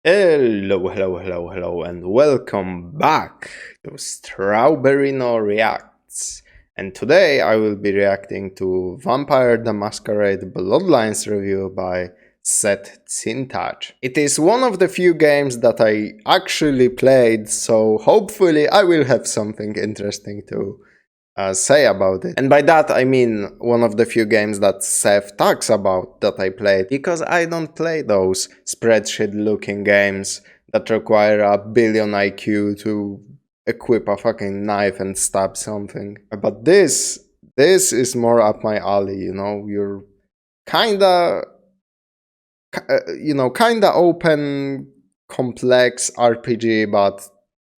Hello, and welcome back to Strawberin0 Reacts. And today I will be reacting to Vampire the Masquerade Bloodlines review by SsethTzeentach. It is one of the few games that I actually played, so hopefully I will have something interesting to say about it. And by that I mean one of the few games that Seth talks about that I played, because I don't play those spreadsheet looking games that require a billion IQ to equip a fucking knife and stab something. But this is more up my alley, you know. You're kinda open, complex RPG, but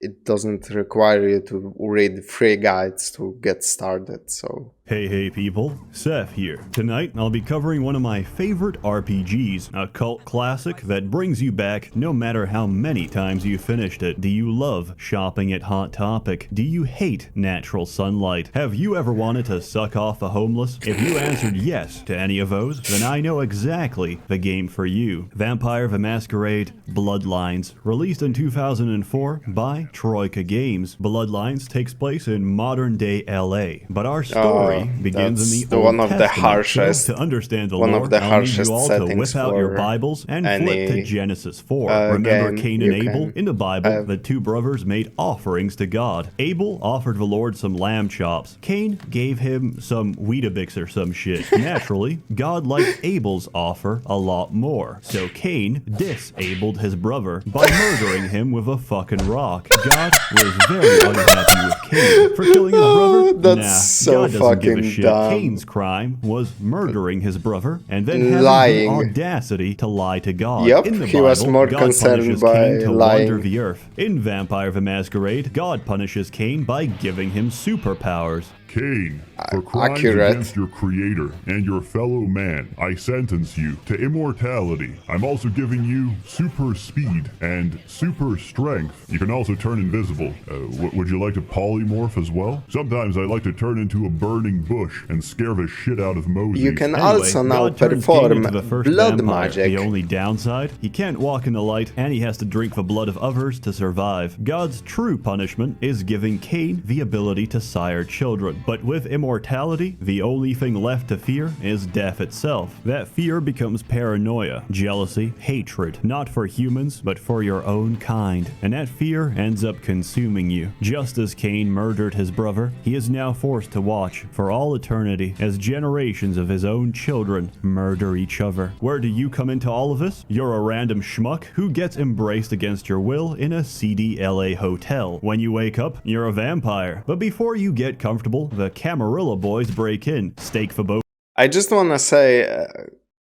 it doesn't require you to read free guides to get started, so... Hey people, Seth here. Tonight I'll be covering one of my favorite RPGs, a cult classic that brings you back no matter how many times you finished it. Do you love shopping at Hot Topic? Do you hate natural sunlight? Have you ever wanted to suck off the homeless? If you answered yes to any of those, then I know exactly the game for you. Vampire the Masquerade Bloodlines, released in 2004 by Troika Games. Bloodlines takes place in modern day LA, but our story begins in the Old Testament. So to understand the lore, I'll need you all to whip out your Bibles and flip to Genesis 4. Remember Cain and Abel? In the Bible, the two brothers made offerings to God. Abel offered the Lord some lamb chops. Cain gave him some Weetabix or some shit. Naturally, God liked Abel's offer a lot more. So Cain disabled his brother by murdering him with a fucking rock. God was very unhappy with Cain for killing his brother. That's so God fucking give a shit. dumb. Cain's crime was murdering his brother and then having the audacity to lie to God. Yep, in the he Bible, was more God concerned punishes by Cain to lying. wander the earth. In Vampire the Masquerade, God punishes Cain by giving him superpowers. Cain, for crimes against your creator and your fellow man, I sentence you to immortality. I'm also giving you super speed and super strength. You can also turn invisible. Would you like to polymorph as well? Sometimes I like to turn into a burning bush and scare the shit out of Moses. You can also now perform blood magic. The only downside, he can't walk in the light and he has to drink the blood of others to survive. God's true punishment is giving Cain the ability to sire children. But with immortality, the only thing left to fear is death itself. That fear becomes paranoia, jealousy, hatred, not for humans, but for your own kind. And that fear ends up consuming you. Just as Cain murdered his brother, he is now forced to watch for all eternity as generations of his own children murder each other. Where do you come into all of this? You're a random schmuck who gets embraced against your will in a seedy LA hotel. When you wake up, you're a vampire. But before you get comfortable, the Camarilla boys break in, stake the boat. I just wanna say,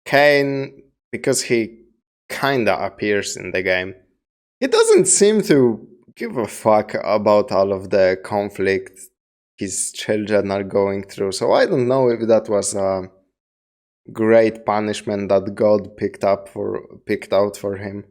Cain, because he kinda appears in the game, he doesn't seem to give a fuck about all of the conflict his children are going through. So I don't know if that was a great punishment that God picked out for him.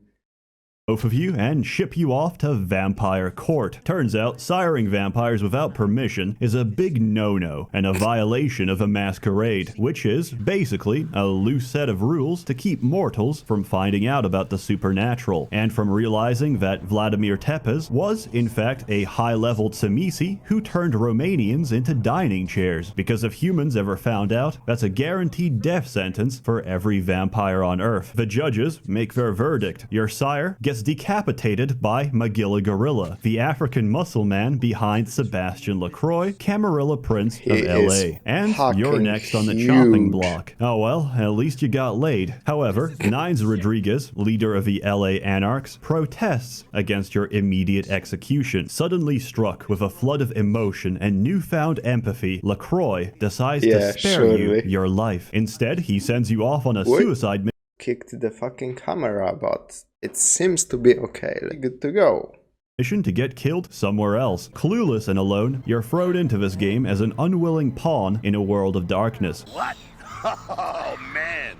Both of you and ship you off to vampire court. Turns out siring vampires without permission is a big no-no and a violation of a masquerade, which is basically a loose set of rules to keep mortals from finding out about the supernatural and from realizing that Vladimir Tepes was in fact a high-level Tsimisi who turned Romanians into dining chairs, because if humans ever found out, that's a guaranteed death sentence for every vampire on Earth. The judges make their verdict. Your sire gets decapitated by Magilla Gorilla, the African muscle man behind Sebastian LaCroix, Camarilla Prince of LA. And you're next on the chopping block. Oh well, at least you got laid. However, Nines Rodriguez, leader of the LA Anarchs, protests against your immediate execution. Suddenly struck with a flood of emotion and newfound empathy, LaCroix decides to spare you your life. Instead, he sends you off on a suicide mission. Kicked the fucking camera, but it seems to be okay. Good to go. To get killed somewhere else. Clueless and alone, you're thrown into this game as an unwilling pawn in a world of darkness. What? Oh man,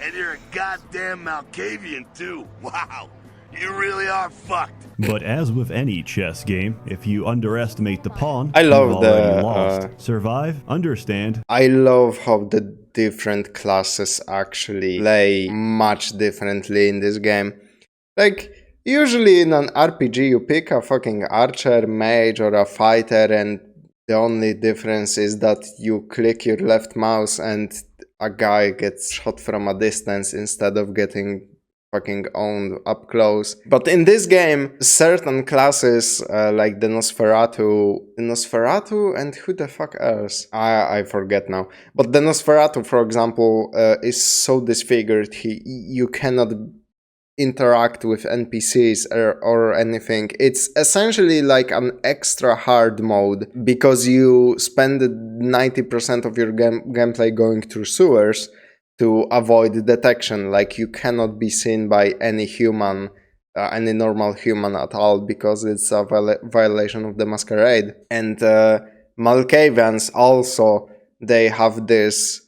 and you're a goddamn Malkavian too. Wow, you really are fucked. But as with any chess game, if you underestimate the pawn, I love you've already lost. Survive, understand. I love how the different classes actually play much differently in this game. Like, Usually in an RPG you pick a fucking archer, mage or a fighter, and the only difference is that you click your left mouse and a guy gets shot from a distance instead of getting fucking owned up close. But in this game, certain classes like the Nosferatu and who the fuck else? I forget now. But the Nosferatu, for example, is so disfigured you cannot interact with NPCs or anything. It's essentially like an extra hard mode because you spend 90% of your gameplay going through sewers to avoid detection. Like you cannot be seen by any human, any normal human at all, because it's a violation of the Masquerade. And Malkavians also, they have this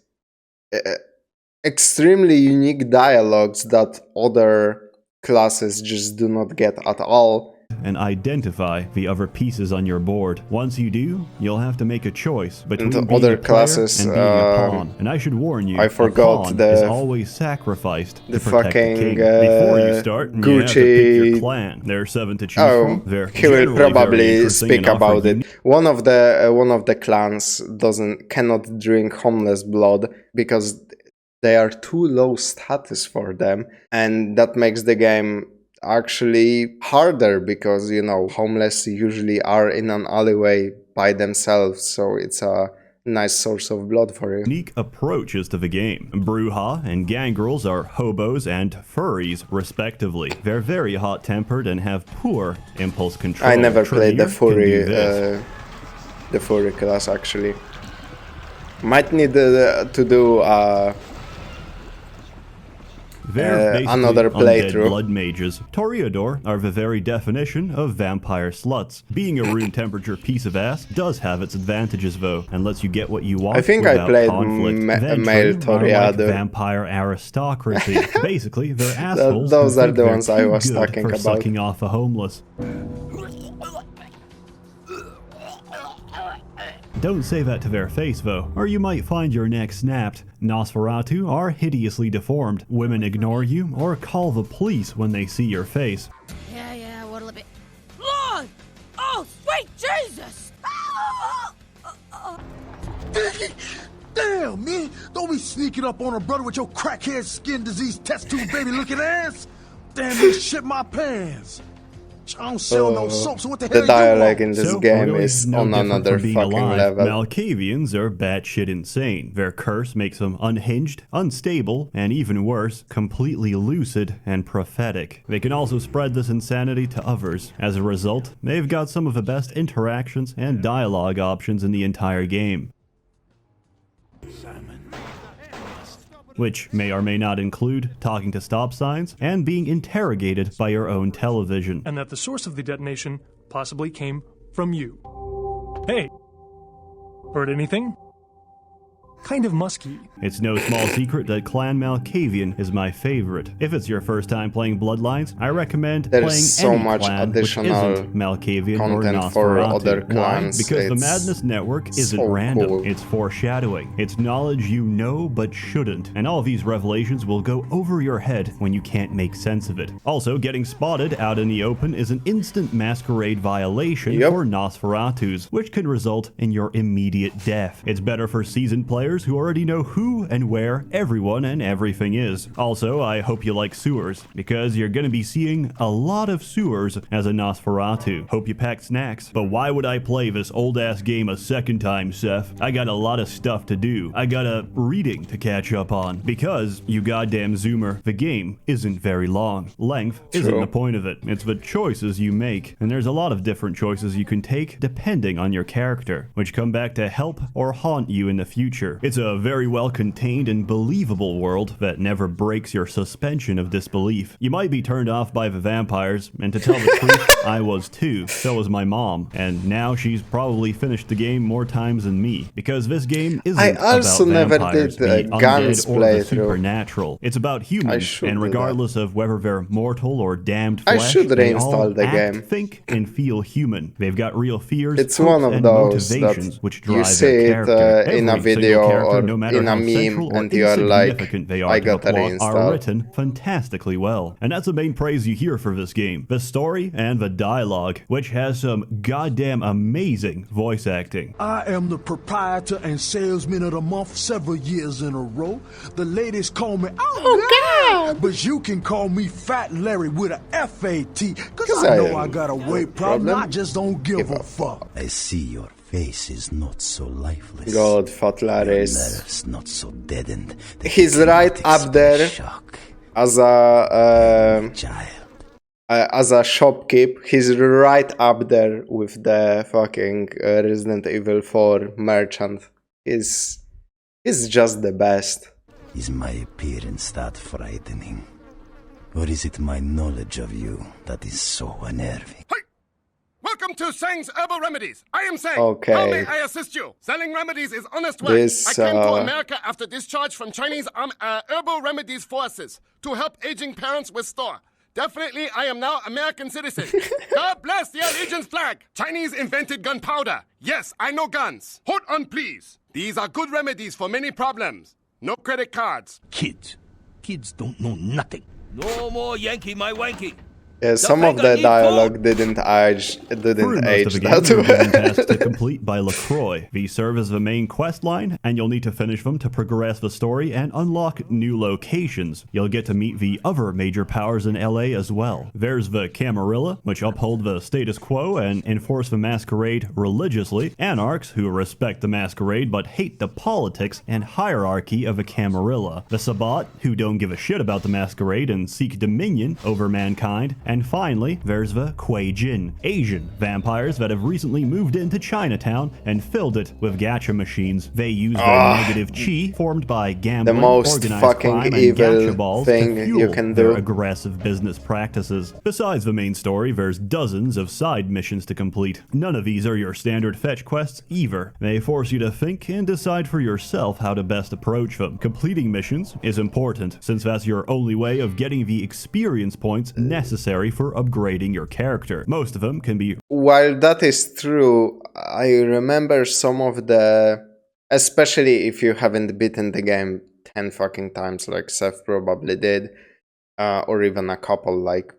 extremely unique dialogues that other classes just do not get at all. And identify the other pieces on your board. Once you do, you'll have to make a choice between being other a player classes, and being a pawn. And I should warn you, I forgot a pawn the- is always sacrificed the to protect fucking, the king. Before you start, you have to pick your Gucci- clan. There are 7 to choose Oh, from. They're he will generally very probably interesting speak and offer about it. unique One of the clans cannot drink homeless blood because they are too low status for them, and that makes the game actually harder because, you know, homeless usually are in an alleyway by themselves, so it's a nice source of blood for you. unique approaches to the game. Bruja and gangrels are hobos and furries, respectively. They're very hot-tempered and have poor impulse control. I never played the Tremere can do this. furry class actually. Might need to do They're basically another undead playthrough. blood mages. Toreador are the very definition of vampire sluts. Being a room temperature piece of ass does have its advantages though, and lets you get what you want I think I without played conflict. male Ventry are like Toreador. vampire aristocracy. Basically, they're assholes. those who are think the they're ones I too was good talking for about. sucking off the homeless. Don't say that to their face, though, or you might find your neck snapped. Nosferatu are hideously deformed. Women ignore you or call the police when they see your face. Yeah, what'll it be? Lord! Oh, sweet Jesus! Damn, man! Don't be sneaking up on a brother with your crackhead skin disease test tube baby looking ass! Damn, you shit my pants! I don't sell no soap, so what the hell The you dialogue want? in this So, game really, is no on different another from being fucking alive. level. Malkavians are batshit insane. Their curse makes them unhinged, unstable, and even worse, completely lucid and prophetic. They can also spread this insanity to others. As a result, they've got some of the best interactions and dialogue options in the entire game, which may or may not include talking to stop signs and being interrogated by your own television. And that the source of the detonation possibly came from you. Hey, heard anything? Kind of musky. It's no small secret that Clan Malkavian is my favorite. If it's your first time playing Bloodlines, I recommend There's playing so any much clan which additional isn't Malkavian or content for Nosferatu. other Why? clans. Because the It's Madness Network isn't so random. cool. It's foreshadowing. It's knowledge you know but shouldn't. And all these revelations will go over your head when you can't make sense of it. Also, getting spotted out in the open is an instant masquerade violation Yep. for Nosferatus, which can result in your immediate death. It's better for seasoned players who already know who and where everyone and everything is. Also, I hope you like sewers, because you're gonna be seeing a lot of sewers as a Nosferatu. Hope you packed snacks. But why would I play this old-ass game a second time, Seth? I got a lot of stuff to do. I got a reading to catch up on. Because, you goddamn zoomer, the game isn't very long. Length isn't True. the point of it. It's the choices you make. And there's a lot of different choices you can take depending on your character, which come back to help or haunt you in the future. It's a very well contained and believable world that never breaks your suspension of disbelief. You might be turned off by the vampires, and to tell the truth, I was too. So was my mom, and now she's probably finished the game more times than me, because this game isn't I also about never vampires, did the Guns undead, or the playthrough. supernatural. It's about humans, should and do that. regardless of whether they're mortal or damned I flesh, should they reinstall all the act, game. think, and feel human. They've got real fears, It's hopes, one of and those that motivations which drive you see their it character. in a Every single video character, or no matter in a how meme, central or and you are like, insignificant they are I to the got that plot, installed. are written fantastically well. And that's the main praise you hear for this game. The story and the dialogue, which has some goddamn amazing voice acting. I am the proprietor and salesman of the month several years in a row. The ladies call me, oh God! But you can call me Fat Larry with a F-A-T, cause I know I got a weight problem, I just don't give a fuck. I see your face is not so lifeless. God, Fat Larry is... Nerves not so deadened. He's right up there Shock. as a... Child. As a shopkeep, he's right up there with the fucking Resident Evil 4 merchant. He's just the best. Is my appearance that frightening? Or is it my knowledge of you that is so unnerving? Hey! Welcome to Sang's Herbal Remedies. I am Sang. Okay. How may I assist you? Selling remedies is honest work. This, I came to America after discharge from Chinese Herbal Remedies forces to help aging parents restore. Definitely, I am now American citizen. God bless the Allegiance flag. Chinese invented gunpowder. Yes, I know guns. Hold on, please. These are good remedies for many problems. No credit cards. Kids don't know nothing. No more Yankee my wanky. Yeah, some of the dialogue didn't age that You're given well. tasks to complete by LaCroix. These serve as the main quest line, and you'll need to finish them to progress the story and unlock new locations. You'll get to meet the other major powers in LA as well. There's the Camarilla, which uphold the status quo and enforce the Masquerade religiously, Anarchs, who respect the Masquerade but hate the politics and hierarchy of the Camarilla, the Sabbat, who don't give a shit about the Masquerade and seek dominion over mankind, and finally, there's the Kuei Jin, Asian vampires that have recently moved into Chinatown and filled it with gacha machines. They use their negative chi formed by gambling, The most organized fucking crime, and evil gacha balls thing to fuel you can their do. aggressive business practices. Besides the main story, there's dozens of side missions to complete. None of these are your standard fetch quests either. They force you to think and decide for yourself how to best approach them. Completing missions is important, since that's your only way of getting the experience points necessary for upgrading your character. Most of them can be... While that is true, I remember some of the... Especially if you haven't beaten the game 10 fucking times like Seth probably did, or even a couple like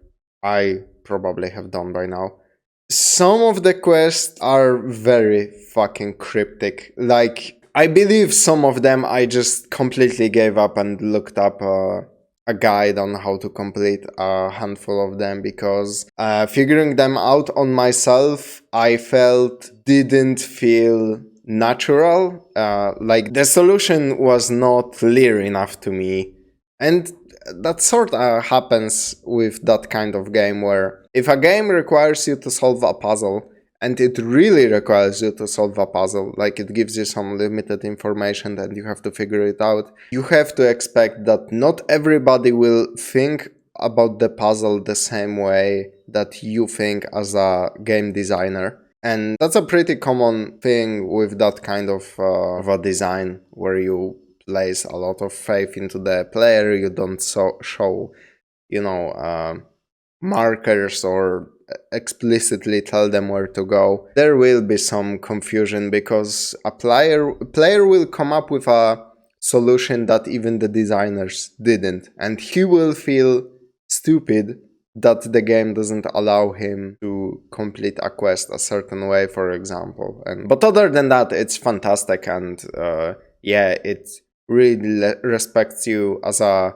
I probably have done by now. Some of the quests are very fucking cryptic. Like, I believe some of them I just completely gave up and looked up a guide on how to complete a handful of them, because figuring them out on myself, I felt didn't feel natural. Like, the solution was not clear enough to me. And that sort of happens with that kind of game, where if a game requires you to solve a puzzle, and it really requires you to solve a puzzle, like it gives you some limited information and you have to figure it out, you have to expect that not everybody will think about the puzzle the same way that you think as a game designer. And that's a pretty common thing with that kind of a design, where you place a lot of faith into the player. You don't show, you know, markers or explicitly tell them where to go. There will be some confusion because a player will come up with a solution that even the designers didn't, and he will feel stupid that the game doesn't allow him to complete a quest a certain way, for example. But other than that, it's fantastic, and yeah, it really respects you as a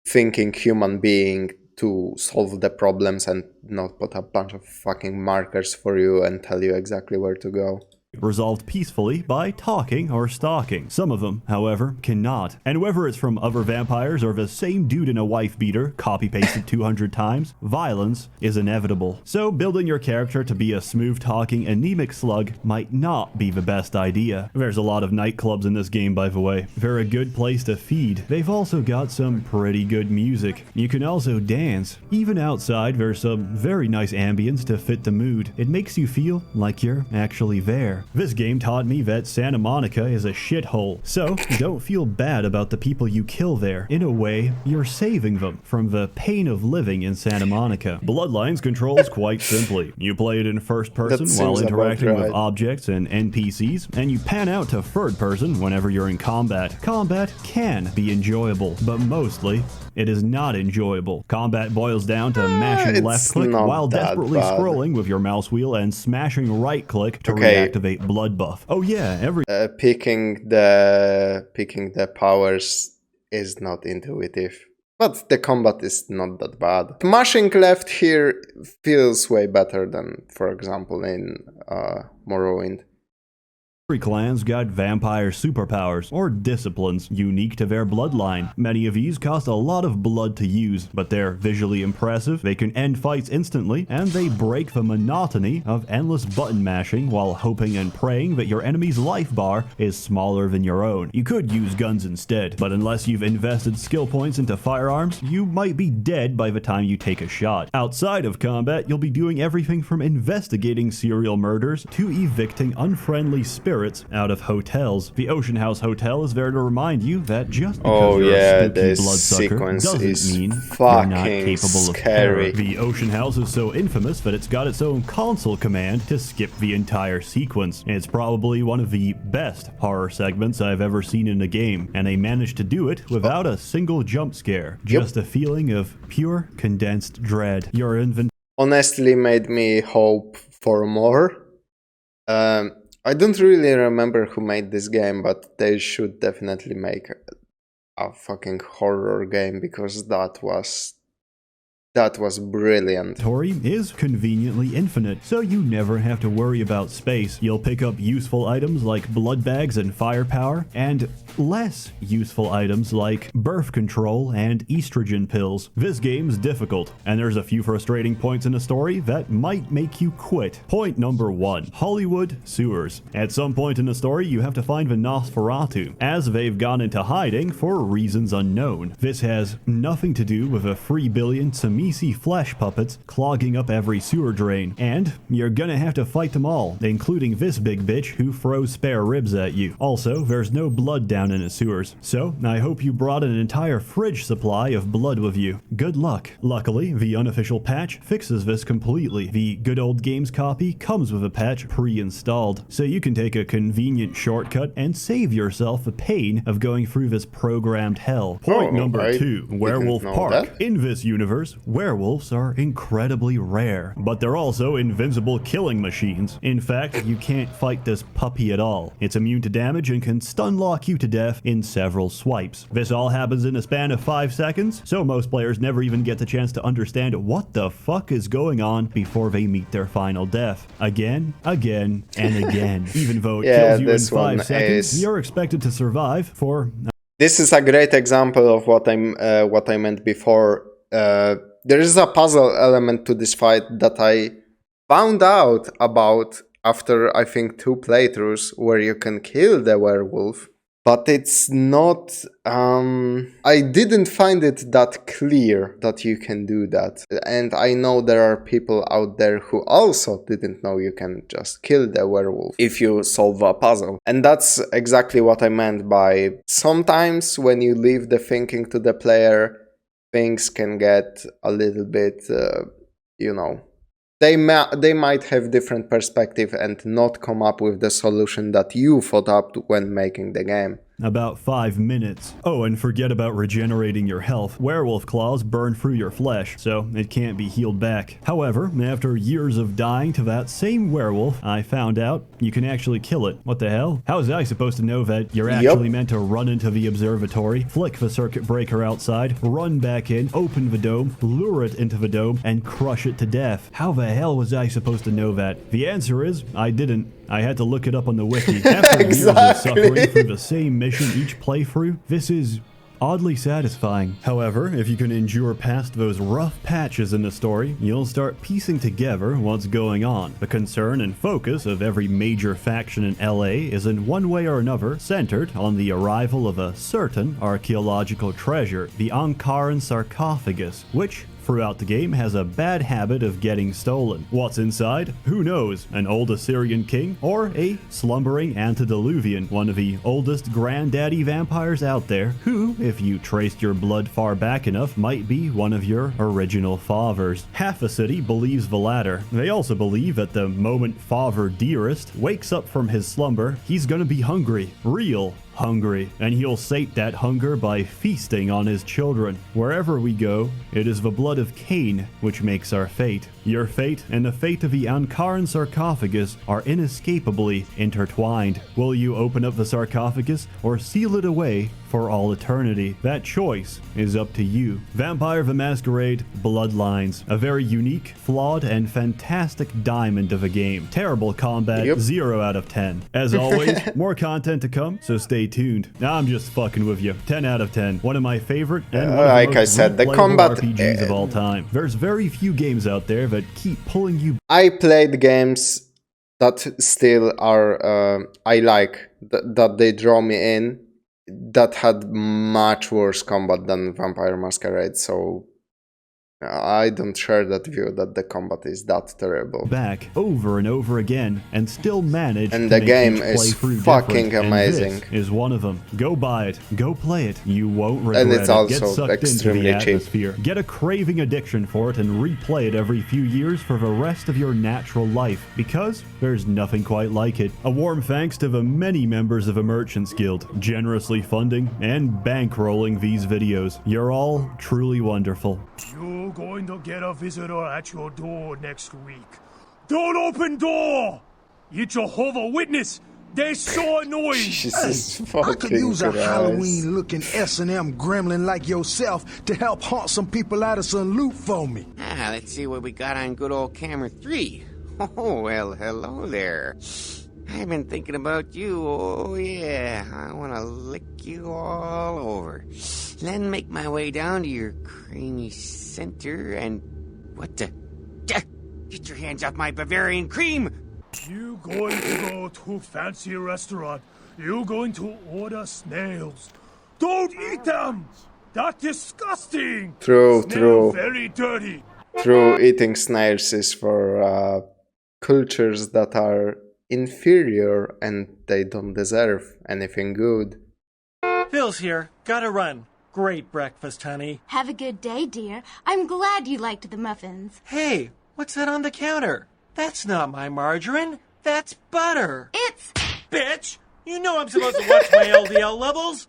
thinking human being to solve the problems and not put a bunch of fucking markers for you and tell you exactly where to go. Resolved peacefully by talking or stalking. Some of them, however, cannot. And whether it's from other vampires or the same dude in a wife beater, copy-pasted 200 times, violence is inevitable. So building your character to be a smooth-talking, anemic slug might not be the best idea. There's a lot of nightclubs in this game, by the way. They're a good place to feed. They've also got some pretty good music. You can also dance. Even outside, there's some very nice ambience to fit the mood. It makes you feel like you're actually there. there. This game taught me that Santa Monica is a shithole, so don't feel bad about the people you kill there. In a way, you're saving them from the pain of living in Santa Monica. Bloodlines controls quite simply. You play it in first person while interacting with objects and NPCs, and you pan out to third person whenever you're in combat. Combat can be enjoyable, but mostly it is not enjoyable. Combat boils down to mashing left click while desperately scrolling with your mouse wheel and smashing right click to reactivate blood buff. Oh yeah, picking the powers is not intuitive. But the combat is not that bad. Mashing left here feels way better than, for example, in Morrowind. Every clan's got vampire superpowers, or disciplines, unique to their bloodline. Many of these cost a lot of blood to use, but they're visually impressive, they can end fights instantly, and they break the monotony of endless button mashing while hoping and praying that your enemy's life bar is smaller than your own. You could use guns instead, but unless you've invested skill points into firearms, you might be dead by the time you take a shot. Outside of combat, you'll be doing everything from investigating serial murders to evicting unfriendly spirits out of hotels. The Ocean House Hotel is there to remind you that just because you're a spooky bloodsucker doesn't mean you're not capable of terror. The Ocean House is so infamous that it's got its own console command to skip the entire sequence. It's probably one of the best horror segments I've ever seen in a game, and they managed to do it without a single jump scare. Just a feeling of pure condensed dread. Your inventory honestly made me hope for more. I don't really remember who made this game, but they should definitely make a fucking horror game, because that was brilliant. Is conveniently infinite, so you never have to worry about space. You'll pick up useful items like blood bags and firepower, and less useful items like birth control and estrogen pills. This game's difficult, and there's a few frustrating points in the story that might make you quit. Point number 1. Hollywood sewers. At some point in the story, you have to find the Nosferatu, as they've gone into hiding for reasons unknown. This has nothing to do with a 3 billion Samisi flesh puppets clogging up every sewer drain, and you're gonna have to fight them all, including this big bitch who throws spare ribs at you. Also, there's no blood down in the sewers, so I hope you brought an entire fridge supply of blood with you. Good luck. Luckily, the unofficial patch fixes this completely. The good old games copy comes with a patch pre-installed, so you can take a convenient shortcut and save yourself the pain of going through this programmed hell. Point number 2. Werewolf Park. In this universe, werewolves are incredibly rare, but they're also invincible killing machines. In fact, you can't fight this puppy at all. It's immune to damage and can stun lock you to death in several swipes. This all happens in a span of 5 seconds, so most players never even get the chance to understand what the fuck is going on before they meet their final death. Again, and again. Even though it kills you in 5 seconds, you're expected to survive for... This is a great example of what I meant before. There is a puzzle element to this fight that I found out about after, I think, 2 playthroughs, where you can kill the werewolf. But it's not... I didn't find it that clear that you can do that. And I know there are people out there who also didn't know you can just kill the werewolf if you solve a puzzle. And that's exactly what I meant by sometimes when you leave the thinking to the player, things can get a little bit, you know, they might have different perspective and not come up with the solution that you thought up when making the game. About 5 minutes. Oh, and forget about regenerating your health. Werewolf claws burn through your flesh, so it can't be healed back. However, after years of dying to that same werewolf, I found out you can actually kill it. What the hell? How was I supposed to know that you're actually meant to run into the observatory, flick the circuit breaker outside, run back in, open the dome, lure it into the dome, and crush it to death? How the hell was I supposed to know that? The answer is, I didn't. I had to look it up on the wiki. After years of suffering through the same mission each playthrough, this is oddly satisfying. However, if you can endure past those rough patches in the story, you'll start piecing together what's going on. The concern and focus of every major faction in LA is in one way or another centered on the arrival of a certain archaeological treasure, the Ankaran sarcophagus, which throughout the game has a bad habit of getting stolen. What's inside? Who knows? An old Assyrian king or a slumbering antediluvian, one of the oldest granddaddy vampires out there, who, if you traced your blood far back enough, might be one of your original fathers. Half a city believes the latter. They also believe that the moment Father Dearest wakes up from his slumber, he's gonna be hungry. Real hungry, and he'll sate that hunger by feasting on his children. Wherever we go, it is the blood of Cain which makes our fate. Your fate and the fate of the Ankaran sarcophagus are inescapably intertwined. Will you open up the sarcophagus or seal it away for all eternity? That choice is up to you. Vampire the Masquerade Bloodlines, a very unique, flawed, and fantastic diamond of a game. Terrible combat, 0 out of 10. As always, more content to come, so stay tuned. Now I'm just fucking with you. 10 out of 10. One of my favorite and one of like the I most said, the replayable combat RPGs of all time. There's very few games out there that keep pulling you. I played games that still are I like that they draw me in, that had much worse combat than Vampire Masquerade, so I don't share that view that the combat is that terrible. Back over and over again and still manage and to the make game each is playthrough fucking different. amazing. And this is one of them. Go buy it. Go play it. You won't regret And it's it. also Get sucked extremely into the cheap. atmosphere. Get a craving addiction for it and replay it every few years for the rest of your natural life, because there's nothing quite like it. A warm thanks to the many members of the Merchants Guild, generously funding and bankrolling these videos. You're all truly wonderful. You're going to get a visitor at your door next week. Don't open door! You Jehovah Witness! They're so annoying! Jesus I could use a Christ. Halloween-looking S&M gremlin like yourself to help haunt some people out of some loot for me. Let's see what we got on good old camera 3. Oh, well, hello there. I've been thinking about you, oh yeah. I want to lick you all over. Then make my way down to your creamy center and... What the... Get your hands off my Bavarian cream! You going to go to fancy restaurant. You going to order snails. Don't eat them! That's disgusting! True. Very dirty. True, eating snails is for cultures that are inferior and they don't deserve anything good. Phil's here. Gotta run. Great breakfast, honey. Have a good day, dear. I'm glad you liked the muffins. Hey, what's that on the counter? That's not my margarine. That's butter. It's... Bitch! You know I'm supposed to watch my LDL levels.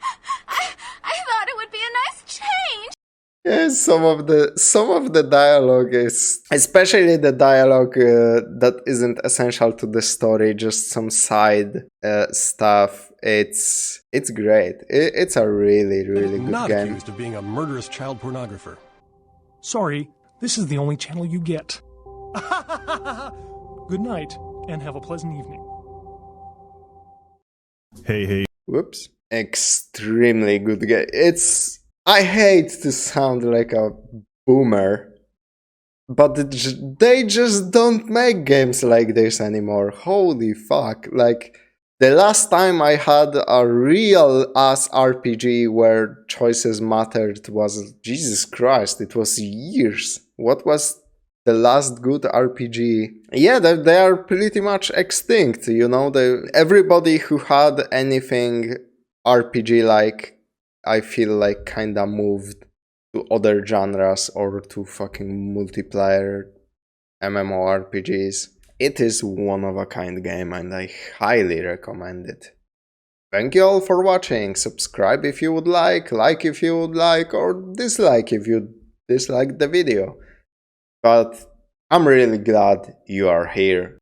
I thought it would be a nice change. Yes, some of the dialogue is, especially the dialogue that isn't essential to the story, just some side stuff. It's great. It's a really good game. Not accused of being a murderous child pornographer. Sorry, this is the only channel you get. Good night, and have a pleasant evening. Hey. Whoops. Extremely good game. I hate to sound like a boomer, but they just don't make games like this anymore. Holy fuck. Like, the last time I had a real ass RPG where choices mattered was, Jesus Christ, it was years. What was the last good RPG? Yeah, they are pretty much extinct, you know. Everybody who had anything RPG-like, I feel like kinda moved to other genres or to fucking multiplayer MMORPGs. It is one of a kind game and I highly recommend it. Thank you all for watching. Subscribe if you would like if you would like, or dislike if you dislike the video. But I'm really glad you are here.